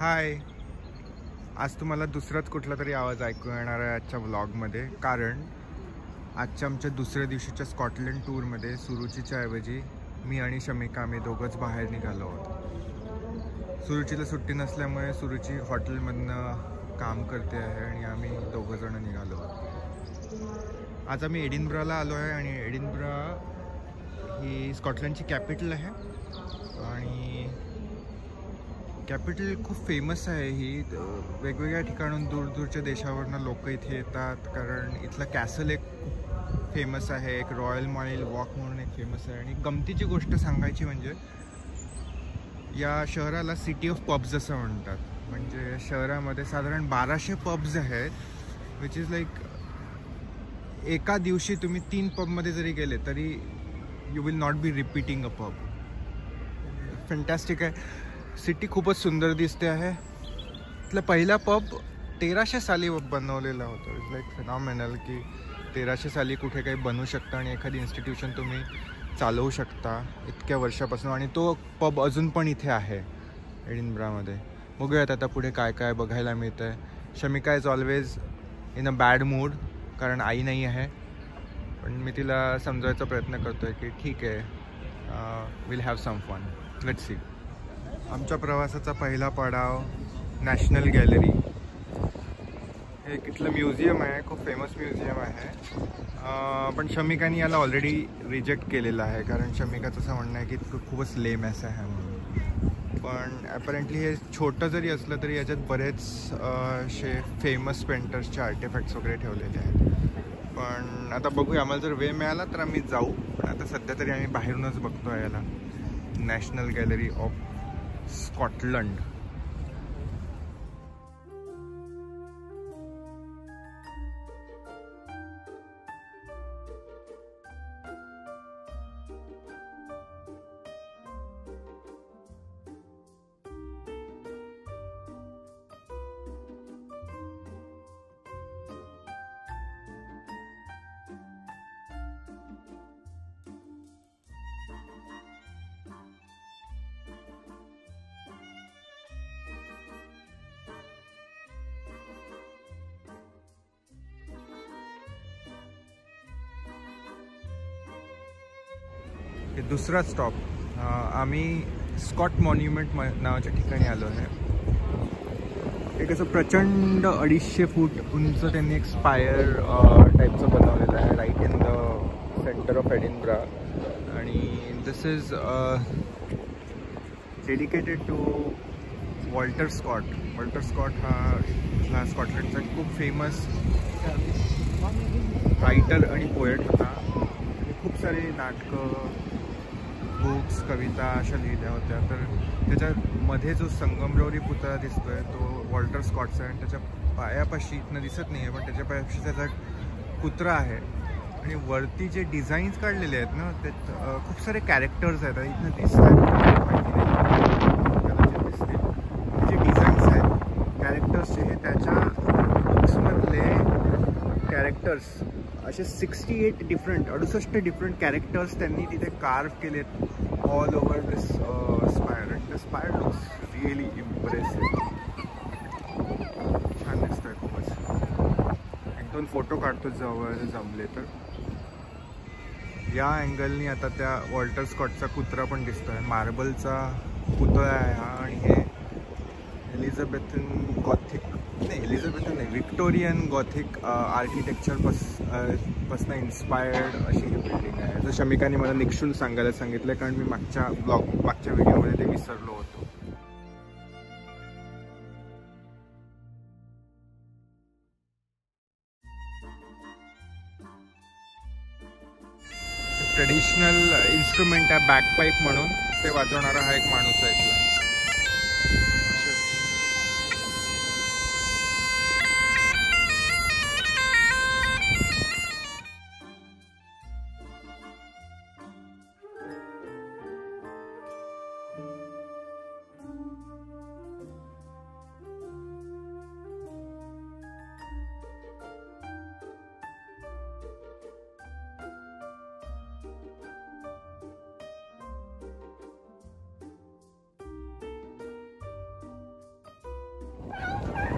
हाय. आज तुम्हाला दुसराच कुठला तरी आवाज ऐकू येणार आहे आजच्या व्लॉगमध्ये, कारण आजच्या आमच्या दुसऱ्या दिवशीच्या स्कॉटलंड टूरमध्ये सुरुचीच्या ऐवजी मी आणि शमिका आम्ही दोघंच बाहेर निघालो आहोत. सुरुचीला सुट्टी नसल्यामुळे सुरुची हॉटेलमधनं काम करते आहे आणि आम्ही दोघंजणं निघालो आहोत. आज आम्ही एडिनब्राला आलो आहे आणि एडिनब्रा ही स्कॉटलंडची कॅपिटल आहे आणि कॅपिटल खूप फेमस आहे. ही वेगवेगळ्या ठिकाणून दूरदूरच्या देशावरनं लोक इथे येतात, कारण इथलं कॅसल एक खूप फेमस आहे. एक रॉयल माइल वॉक म्हणून एक फेमस आहे. आणि गमतीची गोष्ट सांगायची म्हणजे या शहराला सिटी ऑफ पब्स असं म्हणतात. म्हणजे शहरामध्ये साधारण 1200 पब्स आहेत, विच इज लाईक एका दिवशी तुम्ही 3 पबमध्ये जरी गेले तरी you will not be repeating a pub. Fantastic आहे. सिटी खूपच सुंदर दिसते आहे. इथला पहिला पब 1300 साली बनवलेला होता. इट्स लाईक फिनॉमिनल की 1300 साली कुठे काही बनवू शकता आणि एखादी इन्स्टिट्यूशन तुम्ही चालवू शकता इतक्या वर्षापासून. आणि तो पब अजून पण इथे आहे एडिनब्रामध्ये. बघूयात आता पुढे काय काय बघायला मिळतं आहे. Shamika is always in a bad mood, कारण आई नाही आहे. पण मी तिला समजायचा प्रयत्न करतो आहे की ठीक आहे, will have some fun, let's see. आमच्या प्रवासाचा पहिला पडाव नॅशनल गॅलरी. हे इथलं म्युझियम आहे, खूप फेमस म्युझियम आहे. पण शमिकाने याला ऑलरेडी रिजेक्ट केलेलं आहे, कारण शमिकाचं असं म्हणणं आहे की खूपच लेम असं आहे म्हणून. पण ॲपरेंटली हे छोटं जरी असलं तरी याच्यात बरेच असे फेमस पेंटर्सचे आर्टिफॅक्ट्स वगैरे ठेवलेले आहेत. पण आता बघूया, आम्हाला जर वेळ मिळाला तर आम्ही जाऊ. पण आता सध्या तरी आम्ही बाहेरूनच बघतो आहे याला, नॅशनल गॅलरी ऑफ स्कॉटलंड. हे दुसरा स्टॉप. आम्ही स्कॉट मॉन्युमेंट नावाच्या ठिकाणी आलो आहे. एक असं प्रचंड 250 फूट उंच त्यांनी एक स्पायर टाईपचं बनवलेलं आहे right in the centre of Edinburgh. आणि this is dedicated to Walter Scott. Walter Scott हा स्कॉटलंडचा खूप फेमस रायटर आणि पोएट होता. आणि खूप सारे नाटकं, बुक्स, कविता अशा लिहिल्या होत्या. तर त्याच्यामध्ये जो संगमरवरी पुतळा दिसतोय तो वॉल्टर स्कॉटचा आहे. आणि त्याच्या पायापाशी इथनं दिसत नाही आहे, पण त्याच्या पायापाशी त्याचा कुत्रा आहे. आणि वरती जे डिझाईन्स काढलेले आहेत ना, त्यात खूप सारे कॅरेक्टर्स आहेत. इथनं दिसतात कदाचित दिसतील. जे डिझाईन्स आहेत कॅरेक्टर्सचे, हे त्याच्या बुक्समधले कॅरेक्टर्स असे 68 डिफरंट कॅरेक्टर्स त्यांनी तिथे कार्व केलेत all over this spire. And the spire looks really impressive. छान दिसत आहे खूपच. 1-2 फोटो काढतो जवळ जमले तर. या अँगलनी आता त्या वॉल्टर स्कॉटचा कुत्रा पण दिसतोय. मार्बलचा पुतळा आहे हा. आणि हे एलिझाबेथन विक्टोरियन गॉथिक आर्किटेक्चर पासून इन्स्पायर्ड अशी ही बिल्डिंग आहे. जर शमिकाने मला निक्षून सांगायला सांगितलं, कारण मी मागच्या व्हिडिओमध्ये ते विसरलो होतो. ट्रेडिशनल इन्स्ट्रुमेंट आहे बॅकपाईप म्हणून, ते वाजवणारा हा एक माणूस आहे इथला.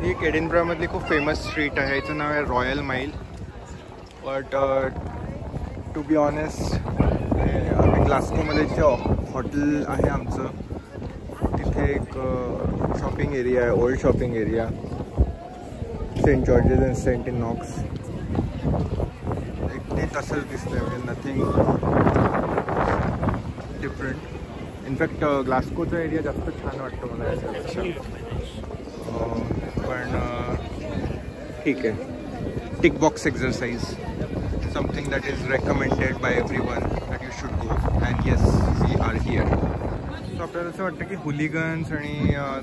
ही एक एडिनब्रामधली खूप फेमस स्ट्रीट आहे. याचं नाव आहे Royal Mile. But to be honest आम्ही ग्लास्कोमध्ये जे हॉटेल आहे आमचं, तिथे एक शॉपिंग एरिया आहे, old shopping area, Saint George's and Saint Knox. ते तसंच दिसतंय, म्हणजे नथिंग डिफरंट. इनफॅक्ट ग्लास्कोचा एरिया जास्त छान वाटतो मला याच्यापेक्षा. पण ठीक आहे. Tick box exercise, something that is recommended by everyone that you should go. And yes, we are here. So आपल्याला असं वाटतं की हुलिगन्स आणि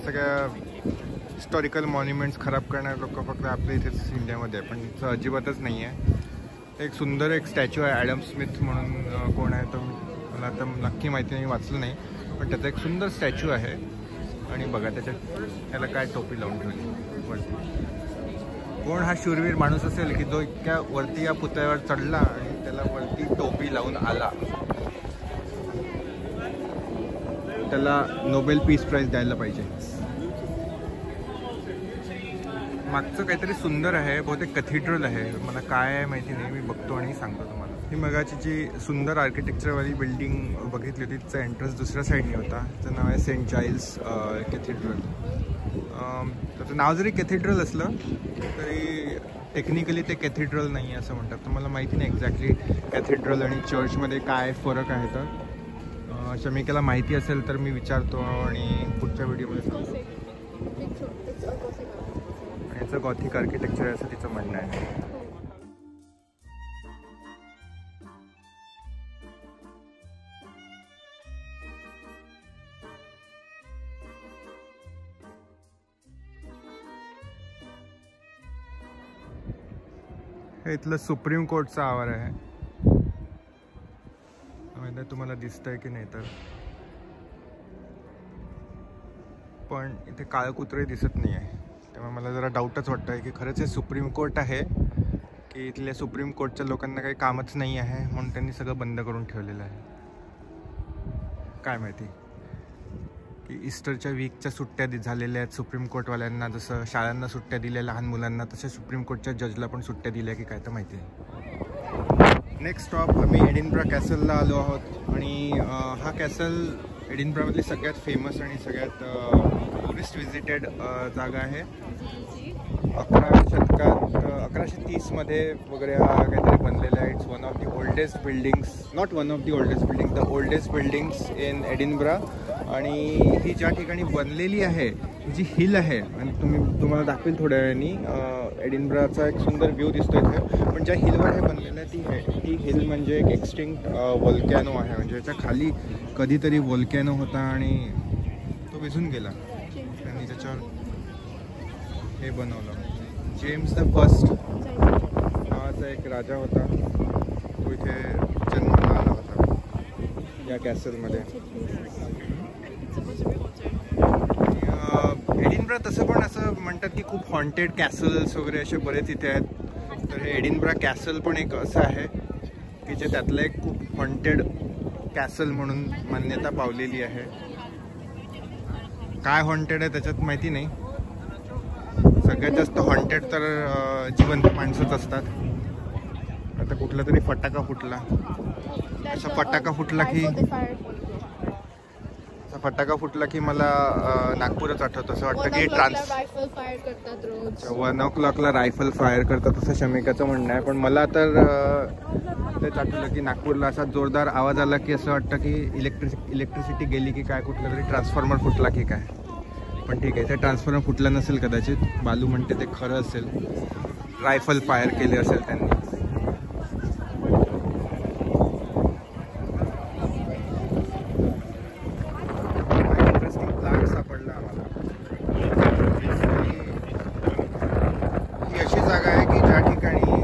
सगळ्या हिस्टॉरिकल मॉन्युमेंट्स खराब करणारे लोक फक्त आपल्या इथेच इंडियामध्ये आहे, पण इथं अजिबातच नाही आहे. एक सुंदर एक स्टॅच्यू आहे, ॲडम स्मिथ म्हणून कोण आहे तर मला आता नक्की माहिती नाही, वाचलं नाही, पण त्याचा एक सुंदर स्टॅच्यू आहे. आणि बघा त्याच्यात त्याला काय टोपी लावून ठेवली वरती. कोण हा शूरवीर माणूस असेल की जो इतक्या वरती या पुतळ्यावर चढला आणि त्याला वरती टोपी लावून आला, त्याला नोबेल पीस प्राईज द्यायला पाहिजे. मागचं काहीतरी सुंदर आहे, बहुतेक कॅथेड्रल आहे, मला काय आहे माहिती नाही, मी बघतो आणि सांगतो तुम्हाला. ही मगाची जी सुंदर आर्किटेक्चरवाली बिल्डिंग बघितली होती, तिचा एंट्रन्स दुसऱ्या साईडने होता. त्याचं नाव आहे सेंट जाइल्स कॅथेड्रल. त्याचं नाव जरी कॅथेड्रल असलं तरी टेक्निकली ते कॅथेड्रल नाही आहे असं म्हणतात. तर मला माहिती नाही एक्झॅक्टली कॅथेड्रल आणि चर्चमध्ये काय फरक आहे. तर शमिकाला माहिती असेल तर मी विचारतो आणि पुढच्या व्हिडिओमध्ये सांगतो. याचं गॉथिक आर्किटेक्चर आहे असं तिचं म्हणणं आहे. हे इथलं सुप्रीम कोर्टचा आवार आहे. माहिती तुम्हाला दिसतंय की नाही तर, पण इथे काळं कुत्रही दिसत नाही आहे. तेव्हा मला जरा डाऊटच वाटतं आहे की खरंच हे सुप्रीम कोर्ट आहे की इथल्या सुप्रीम कोर्टच्या लोकांना काही कामच नाही आहे म्हणून त्यांनी सगळं बंद करून ठेवलेलं आहे. काय माहिती की इस्टरच्या वीकच्या सुट्ट्या झालेल्या आहेत सुप्रीम कोर्टवाल्यांना, जसं शाळांना सुट्ट्या दिल्या लहान मुलांना, तसे सुप्रीम कोर्टच्या जजला पण सुट्ट्या दिल्या की काय तर माहिती आहे. नेक्स्ट स्टॉप आम्ही एडिनब्रा कॅसलला आलो आहोत. आणि हा कॅसल एडिनब्रामधली सगळ्यात फेमस आणि सगळ्यात टुरिस्ट व्हिजिटेड जागा आहे. 11व्या शतकात 1130मध्ये वगैरे हा काहीतरी बनलेला आहे. It's one of the oldest buildings, not one of the oldest building, the oldest buildings in Edinburgh. आणि ही ज्या ठिकाणी बनलेली आहे ही जी हिल आहे, आणि तुम्हाला दाखवेल थोड्या वेळाने, एडिनब्राचा एक सुंदर व्ह्यू दिसतो इथे. पण ज्या हिलवर हे बनलेलं आहे ती हिल म्हणजे एक एक्सटिंक्ट व्होल्कॅनो आहे. म्हणजे याच्या खाली कधीतरी व्होल्कॅनो होता आणि तो विझून गेला. त्यांनी त्याच्यावर हे बनवलं. जेम्स द फर्स्ट नावाचा एक राजा होता, तो इथे जन्माला आला होता या कॅसलमध्ये. एडिनब्रा तसं पण असं म्हणतात की खूप हॉन्टेड कॅसल्स वगैरे असे बरेच इथे आहेत. तर हे एडिनब्रा कॅसल पण एक असं आहे की जे त्यातलं एक खूप हॉन्टेड कॅसल म्हणून मान्यता पावलेली आहे. काय हॉन्टेड आहे त्याच्यात माहिती नाही. सगळ्यात जास्त हॉन्टेड तर जिवंत माणसंच असतात. आता कुठला तरी फटाका फुटला, असा फटाका फुटला की मला नागपूरच आठवतं. असं वाटतं की 1 o'clockला रायफल फायर करतात असं शमिकाचं म्हणणं आहे. पण मला तर तेच आठवलं की नागपूरला असा जोरदार आवाज आला की असं वाटतं की इलेक्ट्रिसिटी गेली की काय, कुठला तरी ट्रान्सफॉर्मर फुटला की काय. पण ठीक आहे, ते ट्रान्सफॉर्मर फुटला नसेल कदाचित. बालू म्हणते ते खरं असेल, रायफल फायर केले असेल त्यांनी. इंटरेस्टिंग प्लांट सापडला आम्हाला. ही अशी जागा आहे की ज्या ठिकाणी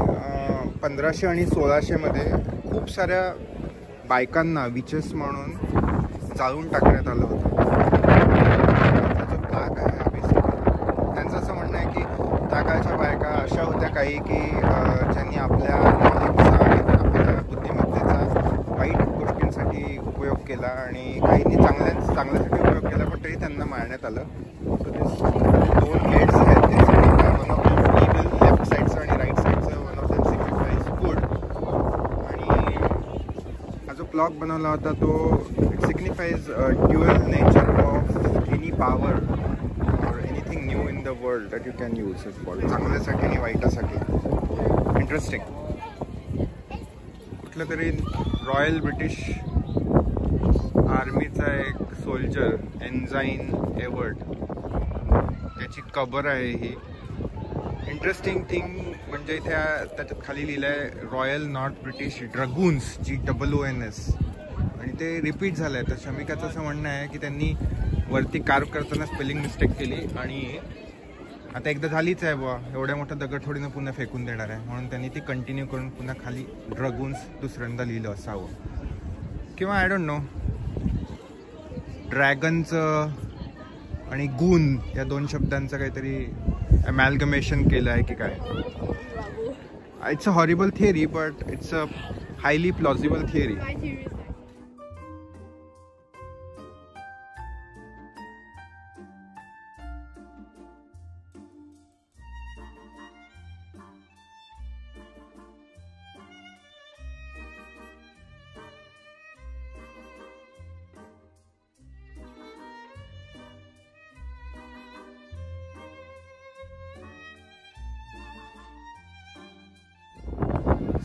1500 आणि 1600मध्ये खूप साऱ्या बायकांना विचेस म्हणून जाळून टाकण्यात आलं होतं. त्यांचं असं म्हणणं आहे की त्या काळच्या बायका अशा होत्या काही की ज्यांनी आपल्या आपल्या बुद्धिमत्तेचा वाईट गोष्टींसाठी उपयोग केला आणि काहींनी चांगल्यासाठी उपयोग केला, पण तरी त्यांना मारण्यात आलं. सो ते 2 गेट्स आहेत जो ब्लॉग बनवला होता तो it signifies dual nature of any power or anything new in the world that you can use it for चांगल्यासाठी आणि वाईटासाठी. इंटरेस्टिंग. कुठलं तरी रॉयल ब्रिटिश आर्मीचा एक सोल्जर एन्झाईन एवर्ड त्याची कबर आहे ही. इंटरेस्टिंग थिंग म्हणजे इथे त्याच्यात खाली लिहिलं आहे रॉयल नॉर्थ ब्रिटिश ड्रगून्स GOONS आणि ते रिपीट झालं आहे. तर शमिकाचं असं म्हणणं आहे की त्यांनी वरती कार्व करताना स्पेलिंग मिस्टेक केली आणि आता एकदा झालीच आहे बुवा, एवढ्या मोठा दगड थोडीनं पुन्हा फेकून देणार आहे म्हणून त्यांनी ती कंटिन्यू करून पुन्हा खाली ड्रगून्स दुसऱ्यांदा लिहिलं असावं किंवा आय डोंट नो. ड्रॅगनचं आणि गून या दोन शब्दांचं काहीतरी अमॅल्गमेशन केलं आहे की काय. It's a horrible theory but it's a highly plausible theory.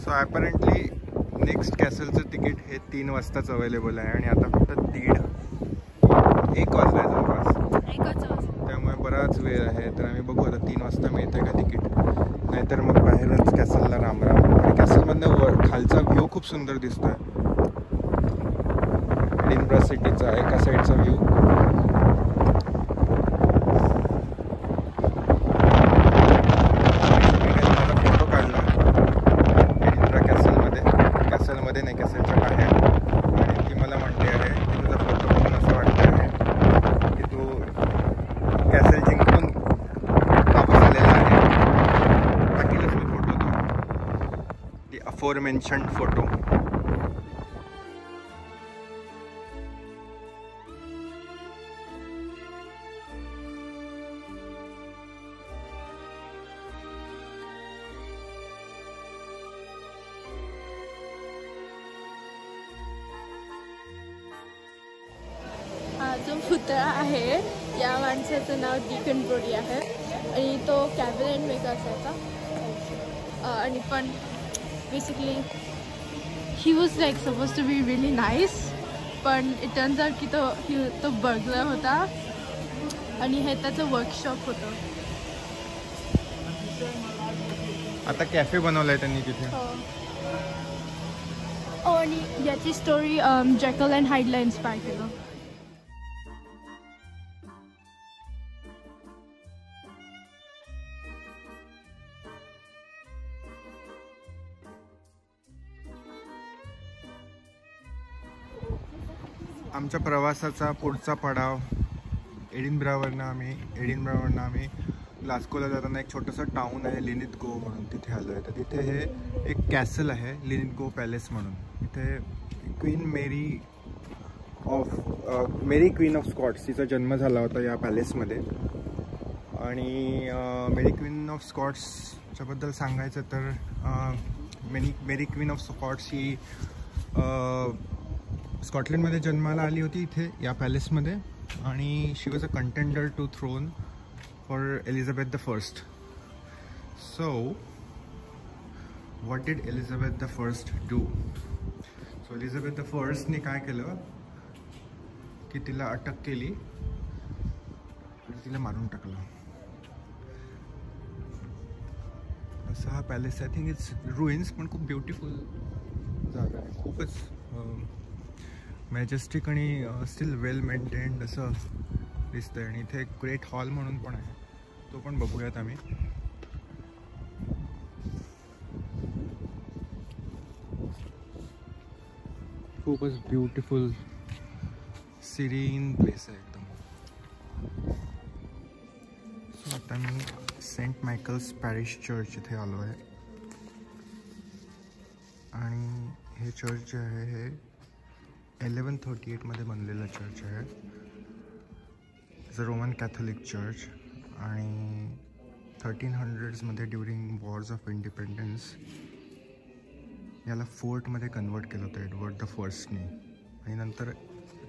So apparently next कॅसलचं तिकीट हे 3 वाजताच अवेलेबल आहे आणि आता फक्त 1:30 वाजला आहे जवळपास. त्यामुळे बराच वेळ आहे. तर आम्ही बघू आता 3 वाजता मिळतं का तिकीट, नाहीतर मग बाहेरच कॅसलला रामराम. आणि कॅसलमधनं खालचा व्ह्यू खूप सुंदर दिसतो आहे. एडिनब्रा सिटीचा एका साईडचा व्ह्यू. Aforementioned photo. हा जो पुतळा आहे या माणसाचं नाव डीकन ब्रोडी आहे आणि तो कॅबिनेट मेकर असायचा आणि पण basically he was like supposed to be really nice पण it turns out की तो बर्गलर होता आणि हे त्याचं वर्कशॉप होतं. आता कॅफे बनवलाय त्यांनी तिथे. आणि याची स्टोरी जॅकल अँड हाईडला इन्स्पायर केलं. आमच्या प्रवासाचा पुढचा पडाव एडिनब्रावरनं आम्ही ग्लासगोला जाताना एक छोटंसं टाऊन आहे लिनिथगो म्हणून, तिथे आलो आहे. तर तिथे हे एक कॅसल आहे लिनिथगो पॅलेस म्हणून. इथे मेरी क्वीन ऑफ स्कॉट्स तिचा जन्म झाला होता या पॅलेसमध्ये. आणि मेरी क्वीन ऑफ स्कॉट्सच्याबद्दल सांगायचं तर मेरी क्वीन ऑफ स्कॉट्स ही स्कॉटलंडमध्ये जन्माला आली होती इथे या पॅलेसमध्ये आणि she was a contender to throne for Elizabeth the first. So what did Elizabeth the first do? So Elizabeth the फर्स्टने काय केलं की तिला अटक केली आणि तिला मारून टाकलं. असा हा palace. I think it's ruins पण खूप ब्युटिफुल जागा आहे. खूपच मॅजेस्टिक आणि स्टील वेल मेंटेन्ड असं दिसतंय. आणि इथे एक ग्रेट हॉल म्हणून पण आहे, तो पण बघूयात आम्ही. खूपच ब्युटिफुल सिरीन प्लेस आहे एकदम. सो आता मी सेंट मायकल्स पॅरिश चर्च इथे आलो आहे आणि हे चर्च जे आहे हे 1138 बनलेलं चर्च आहे. It's a Roman Catholic church आणि 1300s during Wars of independence याला फोर्टमध्ये कन्वर्ट केलं होतं एडवर्ड द फर्स्टने. आणि नंतर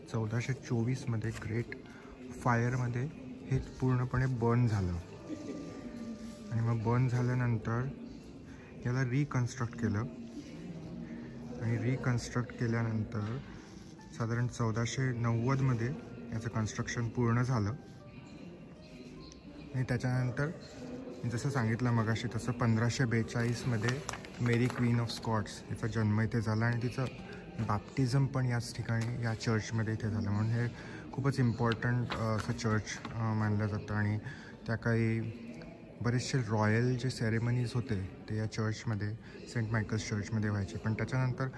1424मध्ये ग्रेट फायरमध्ये हे पूर्णपणे बर्न झालं. आणि मग बर्न झाल्यानंतर याला रिकन्स्ट्रक्ट केलं. आणि रिकन्स्ट्रक्ट केल्यानंतर साधारण 1490मध्ये याचं कन्स्ट्रक्शन पूर्ण झालं. आणि त्याच्यानंतर जसं सांगितलं मगाशी तसं 1542मध्ये मेरी क्वीन ऑफ स्कॉट्स याचा जन्म इथे झाला आणि तिचं बॅप्टिझम पण याच ठिकाणी या चर्चमध्ये इथे झालं. म्हणून हे खूपच इम्पॉर्टंट असं चर्च मानलं जातं. आणि त्या काही बरेचसे रॉयल जे सेरेमनीज होते ते या चर्चमध्ये सेंट मायकल्स चर्चमध्ये व्हायचे. पण त्याच्यानंतर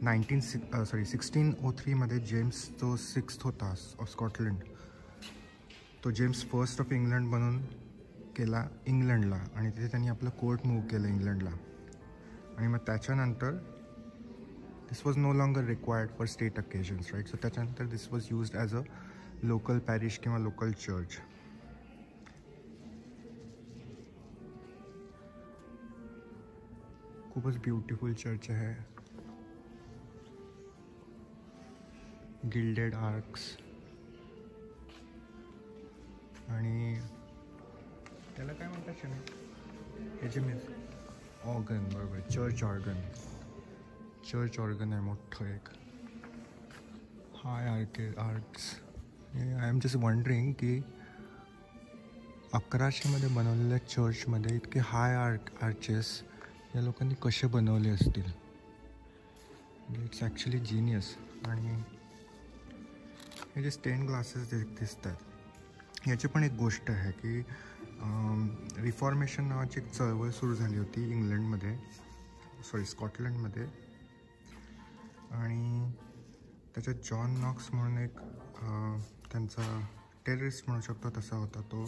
1603मध्ये जेम्स जो 6th होता ऑफ स्कॉटलंड, तो जेम्स फर्स्ट ऑफ इंग्लंड बनून केला इंग्लंडला. आणि तिथे त्यांनी आपलं कोर्ट मूव्ह केलं इंग्लंडला. आणि मग त्याच्यानंतर this was no longer required for state occasions, right. So त्याच्यानंतर this was used as a local parish किंवा लोकल चर्च. खूपच ब्युटिफुल चर्च आहे. गिल्डेड आर्क्स आणि त्याला काय म्हणतात शमी, हे जे मी ऑर्गन, बरोबर, चर्च ऑर्गन आहे मोठं एक. High arches. I am just wondering की 1100मध्ये बनवलेल्या चर्चमध्ये इतके हाय आर्चेस या लोकांनी कसे बनवले असतील. It's actually genius. आणि हे जे स्टेन ग्लासेस दिसतात याची पण एक गोष्ट आहे की रिफॉर्मेशन नावाची एक चळवळ सुरू झाली होती स्कॉटलंडमध्ये. आणि त्याच्यात जॉन नॉक्स म्हणून एक त्यांचा टेररिस्ट म्हणू शकतो तसा होता तो.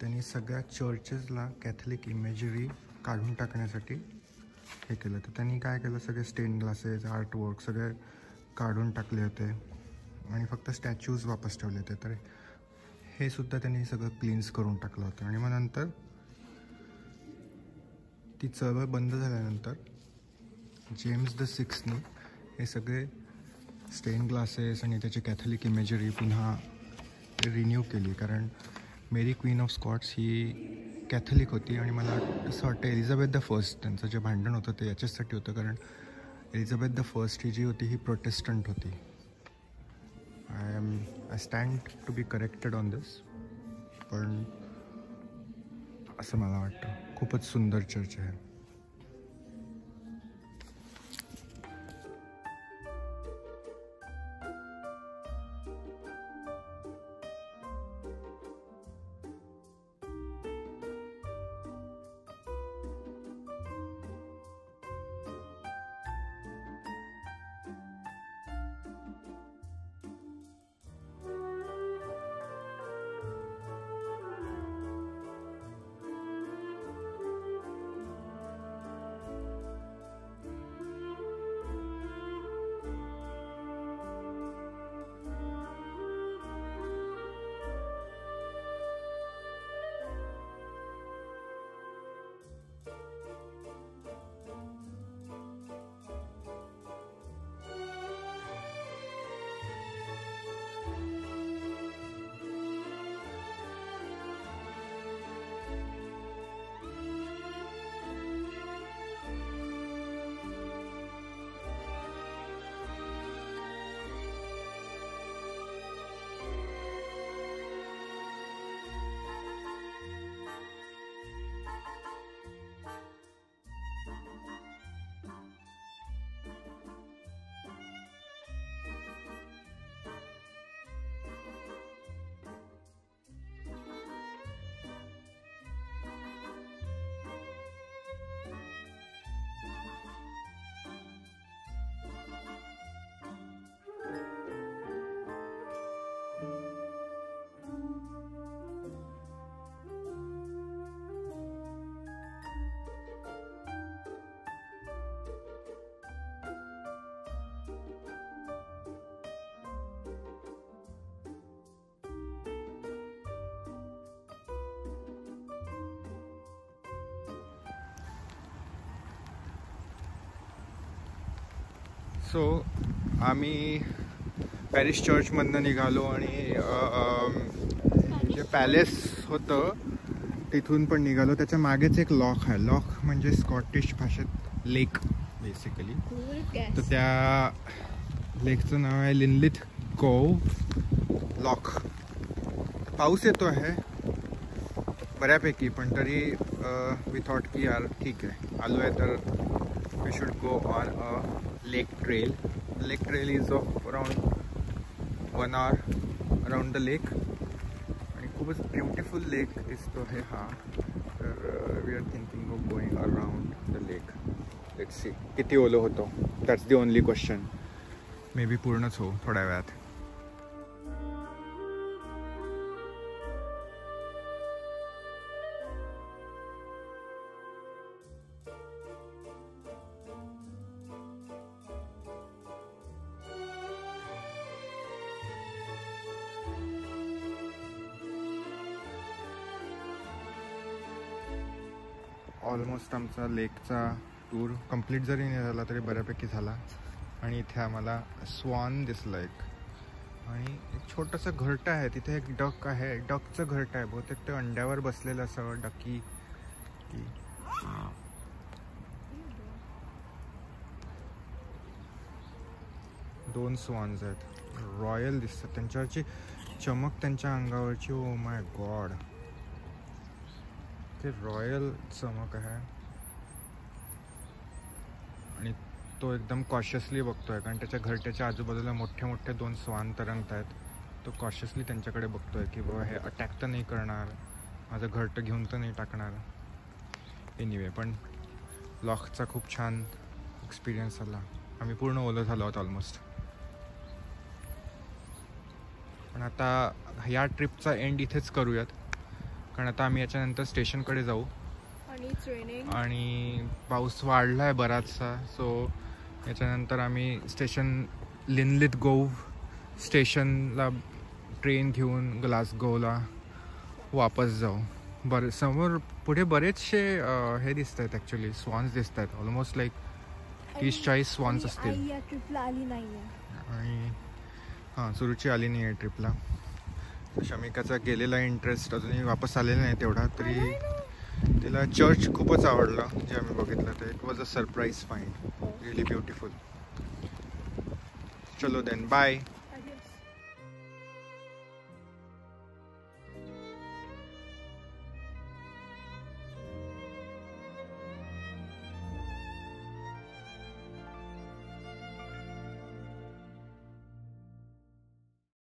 त्यांनी सगळ्या चर्चेसला कॅथलिक इमेजरी काढून टाकण्यासाठी हे केलं. तर त्यांनी काय केलं, सगळे स्टेन ग्लासेस, आर्टवर्क सगळे काढून टाकले होते आणि फक्त स्टॅच्यूज वापस ठेवले होते. तर हे सुद्धा त्यांनी सगळं क्लीन्स करून टाकलं होतं. आणि मग नंतर ती चळवळ बंद झाल्यानंतर जेम्स द 6ने हे सगळे स्टेन ग्लासेस आणि त्याची कॅथलिक इमेजरी पुन्हा रिन्यू केली. कारण मेरी क्वीन ऑफ स्कॉट्स ही कॅथलिक होती आणि मला असं वाटतं एलिझाबेथ द फर्स्ट त्यांचं जे भांडण होतं ते याच्यासाठी होतं, कारण एलिझाबेथ द फर्स्ट ही जी होती ही प्रोटेस्टंट होती. I stand to be corrected on this, पण असं मला वाटतं. खूपच सुंदर चर्च आहे. सो आम्ही पॅरिस चर्चमधनं निघालो आणि जे पॅलेस होतं तिथून पण निघालो. त्याच्या मागेच एक लॉक आहे. लॉक म्हणजे स्कॉटिश भाषेत लेक बेसिकली. तर त्या लेकचं नाव आहे लिनलिथ कोव्ह लॉक. पाऊस येतो आहे बऱ्यापैकी, पण तरी वी थॉट की यार ठीक आहे आलो आहे तर we should go on a lake trail. Lake trail is of around 1 hour around the lake आणि खूपच ब्युटिफुल लेक दिसतो आहे हा. तर we are thinking of going around the lake. Let's see किती ओलो होतो. That's the only question. Maybe पूर्णच हो थोड्या वेळात. ऑलमोस्ट आमचा लेकचा टूर कंप्लीट जरी नाही झाला तरी बऱ्यापैकी झाला. आणि इथे आम्हाला स्वान दिसलं एक, आणि एक छोटंसं घरटं आहे. तिथे एक डक आहे. डकचं घरटं आहे. बहुतेक ते अंड्यावर बसलेलं असं डकी की. दोन स्वान्स आहेत. रॉयल दिसतात. त्यांच्यावरची चमक त्यांच्या अंगावरची, ओ माय गॉड, ते रॉयल चमक आहे. आणि तो एकदम कॉशियसली बघतोय कारण त्याच्या घरट्याच्या आजूबाजूला मोठे मोठे 2 स्वान तरंगत आहेत. तो कॉशियसली त्यांच्याकडे बघतोय की बाबा हे अटॅक तर नाही करणार, माझं घरटं घेऊन तर नाही टाकणार. एनिवे, पण लॉकचा खूप छान एक्सपिरियन्स आला. आम्ही पूर्ण ओलं झालो आहोत ऑलमोस्ट. पण आता ह्या ट्रिपचा एंड इथेच करूयात कारण आता आम्ही याच्यानंतर स्टेशनकडे जाऊ आणि पाऊस वाढला आहे बराचसा. सो याच्यानंतर आम्ही लिनलिथ कोव्ह स्टेशनला ट्रेन घेऊन ग्लासगोला वापस जाऊ. समोर पुढे बरेचसे हे दिसत आहेत ॲक्च्युली, स्वान्स दिसत आहेत. ऑलमोस्ट लाईक 30-40 स्वान्स असतील. आणि हां, सुरुची आली नाही आहे ट्रिपला. शमिकाचा गेलेला इंटरेस्ट अजूनही वापस आलेला नाही तेवढा. तरी तिला चर्च खूपच आवडलं जे आम्ही बघितलं ते. It was a surprise find, really beautiful. चलो देन, बाय.